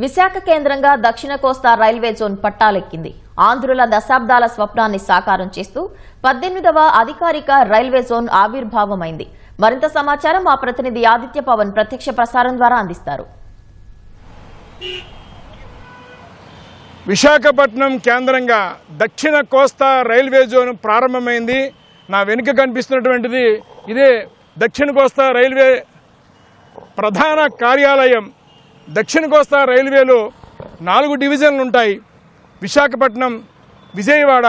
విశాఖ కేంద్రంగా దక్షిణ కోస్తా రైల్వే జోన్ పట్టాలెక్కింది. ఆంధ్రుల దశాబ్దాల స్వప్నాన్ని సాకారం చేస్తూ 18వ అధికారిక రైల్వే జోన్ ఆవిర్భావమైంది. మరింత సమాచారం మా ప్రతినిధి ఆదిత్య పవన్ ప్రత్యక్ష ప్రసారం ద్వారా అందిస్తారు. విశాఖపట్నం కేంద్రంగా దక్షిణ కోస్తా రైల్వే జోన్ ప్రారంభమైంది. నా వెనుక కనిపిస్తున్నటువంటిది ఇదే దక్షిణ కోస్తా రైల్వే ప్రధాన కార్యాలయం. దక్షిణ కోస్తా రైల్వేలో 4 డివిజన్లు ఉంటాయి. విశాఖపట్నం, విజయవాడ,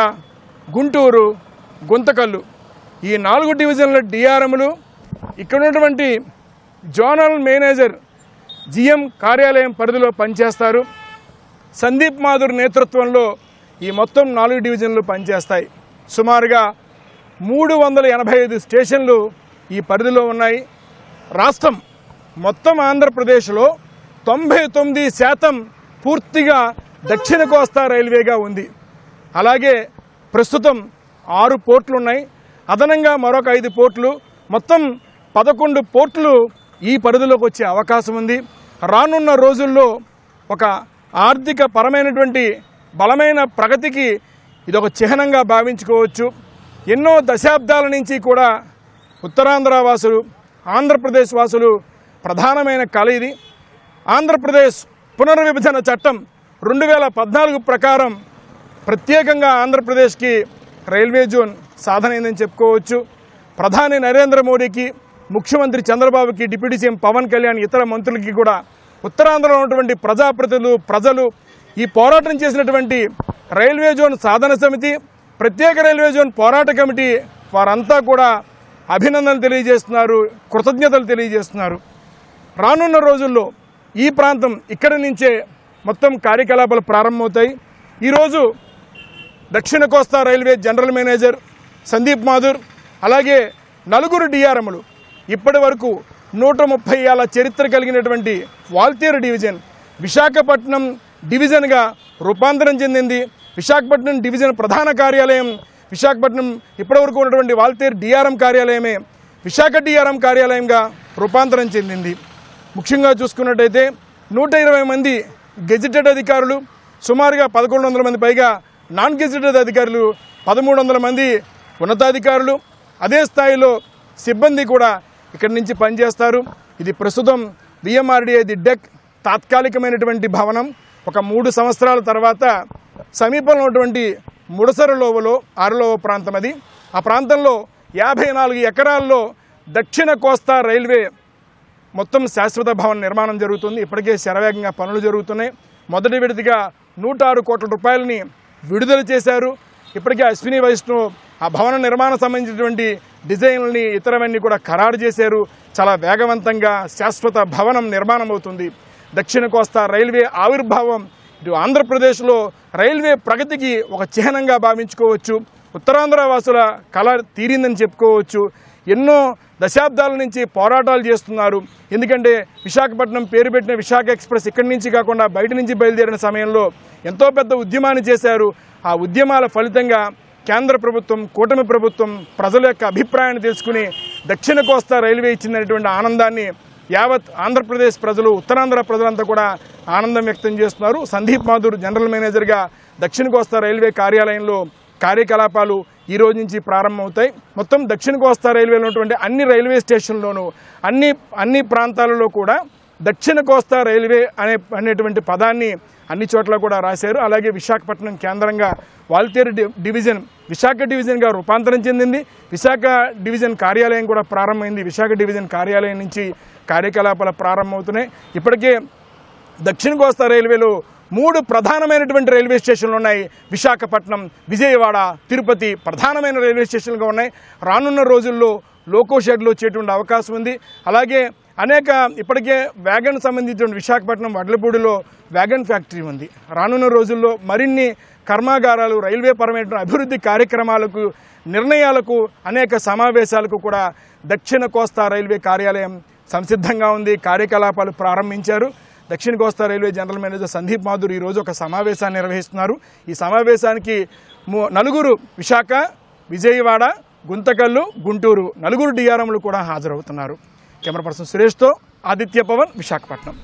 గుంటూరు, గుంతకల్లు. ఈ 4 డివిజన్ల డిఆర్ఎంలు ఇక్కడ ఉన్నటువంటి జోనల్ మేనేజర్ జిఎం కార్యాలయం పరిధిలో పనిచేస్తారు. సందీప్ మాధుర్ నేతృత్వంలో ఈ మొత్తం 4 డివిజన్లు పనిచేస్తాయి. సుమారుగా 385 స్టేషన్లు ఈ పరిధిలో ఉన్నాయి. రాష్ట్రం మొత్తం ఆంధ్రప్రదేశ్లో 99% పూర్తిగా దక్షిణ కోస్తా రైల్వేగా ఉంది. అలాగే ప్రస్తుతం 6 పోర్టులు ఉన్నాయి. అదనంగా మరొక 5 పోర్టులు, మొత్తం 11 పోర్టులు ఈ పరిధిలోకి వచ్చే అవకాశం ఉంది. రానున్న రోజుల్లో ఒక ఆర్థిక పరమైనటువంటి బలమైన ప్రగతికి ఇదొక చిహ్నంగా భావించుకోవచ్చు. ఎన్నో దశాబ్దాల నుంచి కూడా ఉత్తరాంధ్ర వాసులు, ఆంధ్రప్రదేశ్ వాసులు ప్రధానమైన కళ ఇది. ఆంధ్రప్రదేశ్ పునర్విభజన చట్టం 2014 ప్రకారం ప్రత్యేకంగా ఆంధ్రప్రదేశ్కి రైల్వే జోన్ సాధనైందని చెప్పుకోవచ్చు. ప్రధాని నరేంద్ర మోడీకి, ముఖ్యమంత్రి చంద్రబాబుకి, డిప్యూటీ సీఎం పవన్ కళ్యాణ్, ఇతర మంత్రులకి కూడా ఉత్తరాంధ్రలో ఉన్నటువంటి ప్రజాప్రతినిధులు, ప్రజలు ఈ పోరాటం చేసినటువంటి రైల్వే జోన్ సాధన సమితి, ప్రత్యేక రైల్వే జోన్ పోరాట కమిటీ వారంతా కూడా అభినందనలు తెలియజేస్తున్నారు, కృతజ్ఞతలు తెలియజేస్తున్నారు. రానున్న రోజుల్లో ఈ ప్రాంతం ఇక్కడి నుంచే మొత్తం కార్యకలాపాలు ప్రారంభమవుతాయి. ఈరోజు దక్షిణ కోస్తా railway general manager Sandeep Mathur, అలాగే 4 డిఆర్ఎంలు ఇప్పటి వరకు 130 ఏళ్ల చరిత్ర కలిగినటువంటి వాల్తేరు డివిజన్ విశాఖపట్నం డివిజన్గా రూపాంతరం చెందింది. విశాఖపట్నం డివిజన్ ప్రధాన కార్యాలయం విశాఖపట్నం, ఇప్పటివరకు ఉన్నటువంటి వాల్తేరు డిఆర్ఎం కార్యాలయమే విశాఖ డిఆర్ఎం కార్యాలయంగా రూపాంతరం చెందింది. ముఖ్యంగా చూసుకున్నట్టయితే 120 మంది గెజిటెడ్ అధికారులు, సుమారుగా 1100 మంది పైగా నాన్ గెజిటెడ్ అధికారులు, 1300 మంది ఉన్నతాధికారులు, అదే స్థాయిలో సిబ్బంది కూడా ఇక్కడి నుంచి పనిచేస్తారు. ఇది ప్రస్తుతం విఎంఆర్డీఏ ది డెక్ తాత్కాలికమైనటువంటి భవనం. ఒక 3 సంవత్సరాల తర్వాత సమీపంలో ఉన్నటువంటి ముడసరలోవలో 6వ ప్రాంతం అది. ఆ ప్రాంతంలో 54 ఎకరాల్లో దక్షిణ కోస్తా రైల్వే మొత్తం శాశ్వత భవన నిర్మాణం జరుగుతుంది. ఇప్పటికే శరవేగంగా పనులు జరుగుతున్నాయి. మొదటి విడతగా 106 కోట్ల రూపాయలని విడుదల చేశారు. ఇప్పటికే అశ్విని వైష్ణవ్ ఆ భవన నిర్మాణం సంబంధించినటువంటి డిజైన్లని, ఇతరవన్నీ కూడా ఖరారు చేశారు. చాలా వేగవంతంగా శాశ్వత భవనం నిర్మాణం అవుతుంది. దక్షిణ కోస్తా రైల్వే ఆవిర్భావం ఇటు ఆంధ్రప్రదేశ్లో రైల్వే ప్రగతికి ఒక చిహ్నంగా భావించుకోవచ్చు. ఉత్తరాంధ్ర వాసుల కళ తీరిందని చెప్పుకోవచ్చు. ఎన్నో దశాబ్దాల నుంచి పోరాటాలు చేస్తున్నారు. ఎందుకంటే విశాఖపట్నం పేరు పెట్టిన విశాఖ ఎక్స్ప్రెస్ ఇక్కడి నుంచి కాకుండా బయట నుంచి బయలుదేరిన సమయంలో ఎంతో పెద్ద ఉద్యమాన్ని చేశారు. ఆ ఉద్యమాల ఫలితంగా కేంద్ర ప్రభుత్వం, కూటమి ప్రభుత్వం ప్రజల యొక్క అభిప్రాయాన్ని తెలుసుకుని దక్షిణ కోస్తా రైల్వే ఇచ్చిందనేటువంటి ఆనందాన్ని యావత్ ఆంధ్రప్రదేశ్ ప్రజలు, ఉత్తరాంధ్ర ప్రజలంతా కూడా ఆనందం వ్యక్తం చేస్తున్నారు. సందీప్ మాధుర్ జనరల్ మేనేజర్గా దక్షిణ కోస్తా రైల్వే కార్యాలయంలో కార్యకలాపాలు ఈ రోజు నుంచి ప్రారంభమవుతాయి. మొత్తం దక్షిణ కోస్తా రైల్వేలో ఉన్నటువంటి అన్ని రైల్వే స్టేషన్లోనూ అన్ని ప్రాంతాలలో కూడా దక్షిణ కోస్తా రైల్వే అనేటువంటి పదాన్ని అన్ని చోట్ల కూడా రాశారు. అలాగే విశాఖపట్నం కేంద్రంగా వాల్తేరు డివిజన్ విశాఖ డివిజన్గా రూపాంతరం చెందింది. విశాఖ డివిజన్ కార్యాలయం కూడా ప్రారంభమైంది. విశాఖ డివిజన్ కార్యాలయం నుంచి కార్యకలాపాలు ప్రారంభమవుతున్నాయి. ఇప్పటికే దక్షిణ కోస్తా రైల్వేలో 3 ప్రధానమైనటువంటి రైల్వే స్టేషన్లు ఉన్నాయి. విశాఖపట్నం, విజయవాడ, తిరుపతి ప్రధానమైన రైల్వే స్టేషన్లుగా ఉన్నాయి. రానున్న రోజుల్లో లోకో షెడ్లు వచ్చేటువంటి అవకాశం ఉంది. అలాగే అనేక ఇప్పటికే వ్యాగన్ సంబంధించిన విశాఖపట్నం వడ్లపూడిలో వ్యాగన్ ఫ్యాక్టరీ ఉంది. రానున్న రోజుల్లో మరిన్ని కర్మాగారాలు, రైల్వే పరమైన అభివృద్ధి కార్యక్రమాలకు, నిర్ణయాలకు, అనేక సమావేశాలకు కూడా దక్షిణ కోస్తా రైల్వే కార్యాలయం సంసిద్ధంగా ఉంది. కార్యకలాపాలు ప్రారంభించారు. దక్షిణ కోస్తా railway general manager Sandeep Mathur ఈరోజు ఒక సమావేశాన్ని నిర్వహిస్తున్నారు. ఈ సమావేశానికి 4 విశాఖ, విజయవాడ, గుంతకల్లు, గుంటూరు 4 డిఆర్ఎంలు కూడా హాజరవుతున్నారు. కెమెరా పర్సన్ సురేష్తో ఆదిత్య పవన్, విశాఖపట్నం.